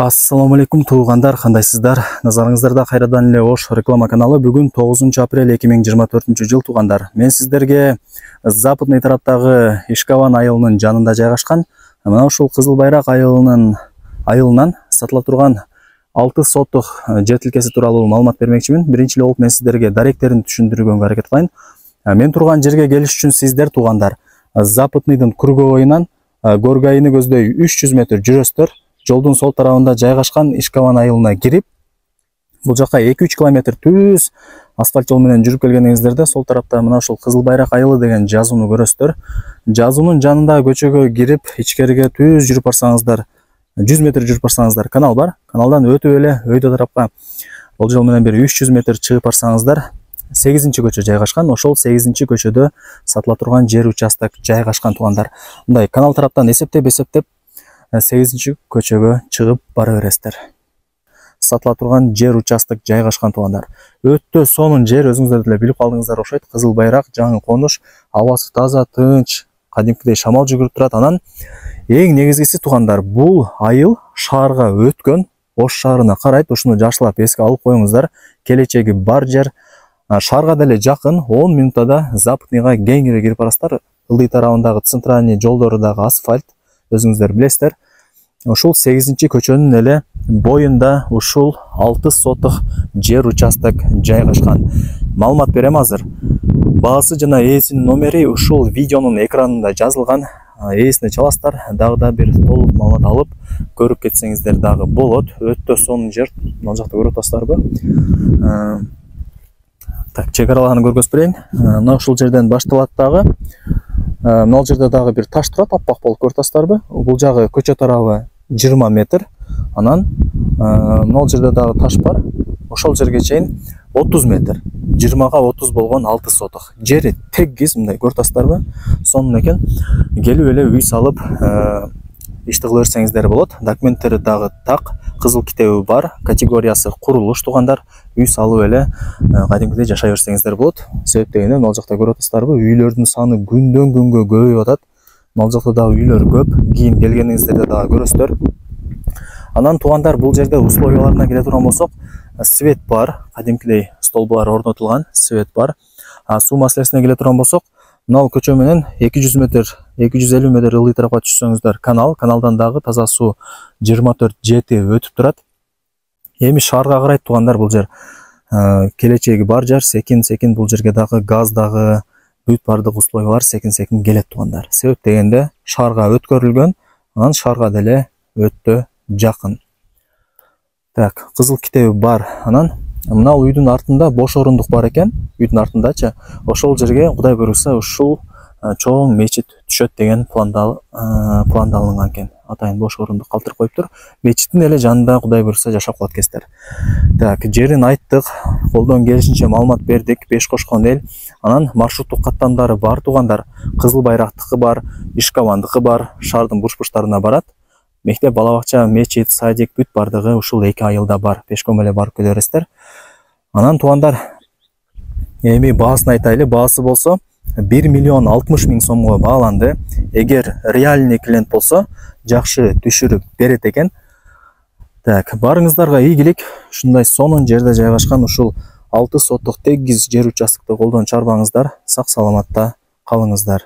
Ассаламу алейкум туугандар, кандайсыздар? Назарыңыздарда кайрадан эле Ош реклама каналы. Бүгүн 9 апрель 2024 жыл туугандар. Мен сиздерге западный тараптагы Ишкаван айылынын жанында жайгашкан мына ушул Кызыл Байрак айылынан сатыла турган 6 соттук жер тилкеси тууралуу маалымат бермекчимин. Биринчи болуп мен сиздерге даректерин түшүндүргөнгө аракет кылайын. Мен турган жерге келиш үчүн сиздер туугандар Западныйдын круговойунан Горгайны көздөй 300 метр жүрөсүздөр. Жолдун сол тарабында жайгашкан Ишкаван айылына кирип, бул жака 2-3 километр түз асфальт жол менен жүрүп келгениңиздерде сол тарапта мына ушул Кызыл Байрак айылы деген жазууну көрөсүздөр. Жазуунун жанындагы көчөгө кирип, ичкериге түз жүрүп барсаңыздар, 100 метр жүрүп барсаңыздар канал бар. Каналдан өтүп эле өйдө тарапка бул жол менен бери 300 метр чыгып барсаңыздар 8-көчө жайгашкан. Ошол 8-көчөдө сатыла турган жер участок жайгашкан туугандар. Мындай канал тараптан эсептеп 8-көчөгө чыгып бара бересиздер. Сатыла турган жер участок жайгашкан туугандар. Өтө сонун жер, өзүңүздөр деле билип калдыңыздар окшойт. Кызыл Байрак жаңы конуш, абасы таза, тынч, кадимкидей шамал жүгүрүп турат. Анан эң негизгиси туугандар, бул айыл шаарга өткөн, Ош шаарына карайт. Ушуну жашылап эске алып коюңуздар. Келечеги бар жер. Шаарга деле жакын, 10 минуттада Западныйга кеңири кирип барасыздар. Ылдый тарабындагы центральный жолдору дагы асфальт, өзүңүздөр билесиздер. Ушул 8-көчөнүн эле боюнда ушул 6 соттук жер участок жайгашкан. Маалымат берем азыр. Баасы жана ээсинин номери ушул видеонун экранында жазылган. Ээсине чаласыздар, дагы да бир толук маалымат алып көрүп кетсеңиздер дагы болот. Өтө сонун жер. Мына жакта көрүп атасыздарбы? Так, чек араларын көргөзүп берейин. Мына ушул жерден башталат дагы. Мына жерде дагы бир таш турат, аппак болуп көрүп атасыздарбы? Бул жагы көчө тарабы 20 метр. Анан мына жерде дагы таш бар. Ошол жерге чейин 30 метр. 20-га 30 болгон 6 сотук. Жери тегиз, мындай көрүп атасыздарбы? Сонун экен. Келип эле үй салып ишти кыла берсеңиздер болот. Документтери дагы так, кызыл китеби бар, категориясы курулуш туугандар. Үй салып эле кадимкидей жашай берсеңиздер болот. Себеп дегенде мына жакта көрүп атасыздарбы? Үйлөрдүн саны күндөн күнгө көбөйүп атат. Мына жакта дагы үйлөр көп. Кийин келгениңиздерде дагы көрөсүздөр. Анан туугандар, бул жерде условияларына келе турган болсок, свет бар, кадимкидей столбулар орнотулган, свет бар. Суу маселесине келе турган болсок, мына көчө менен 200 метр, 250 метр ылдый тарапка түшсөңүздөр каналдан дагы таза суу 24/7 өтүп турат. Эми шаарга карайт туугандар, бул жер келечеги бар жер, секин бул жерге дагы газ дагы бүт бардык условиялар секин келет туугандар. Себеп дегенде шаарга өткөрүлгөн, анан шаарга деле өтө жакын. Так, кызыл китеби бар. Анан мына үйдүн артында бош орундук бар экен. Үйдүн артындачы. Ошол жерге Кудай буйруса ушул чоң мечит түшөт деген пландалынган экен. Атайын бош орундук калтырып коюптур. Мечиттин эле жанында Кудай буйруса жашап калат экенсиздер. Так, жерин айттык, колдон келишинче маалымат бердик, 5 кошкон эл. Анан маршруттук каттамдары бар туугандар. Кызыл Байрактыкы бар, Ишкавандыкы бар, шаардын буш-буштарына барат. Мектеп, бала бакча, мечит, садик бүт бардыгы ушул эки айылда бар. Пешком эле барып келе бересиздер. Анан туугандар, эми баасын айтайлы. Баасы болсо 1 миллион 60 миң сомго бааланды. Эгер реальный клиент болсо, жакшы түшүрүп берет экен. Так, барыңыздарга ийгилик. Ушундай сонун жерде жайгашкан ушул 6 соттук тегиз жер участокты колдон чарбаңыздар. Сак саламатта калыңыздар.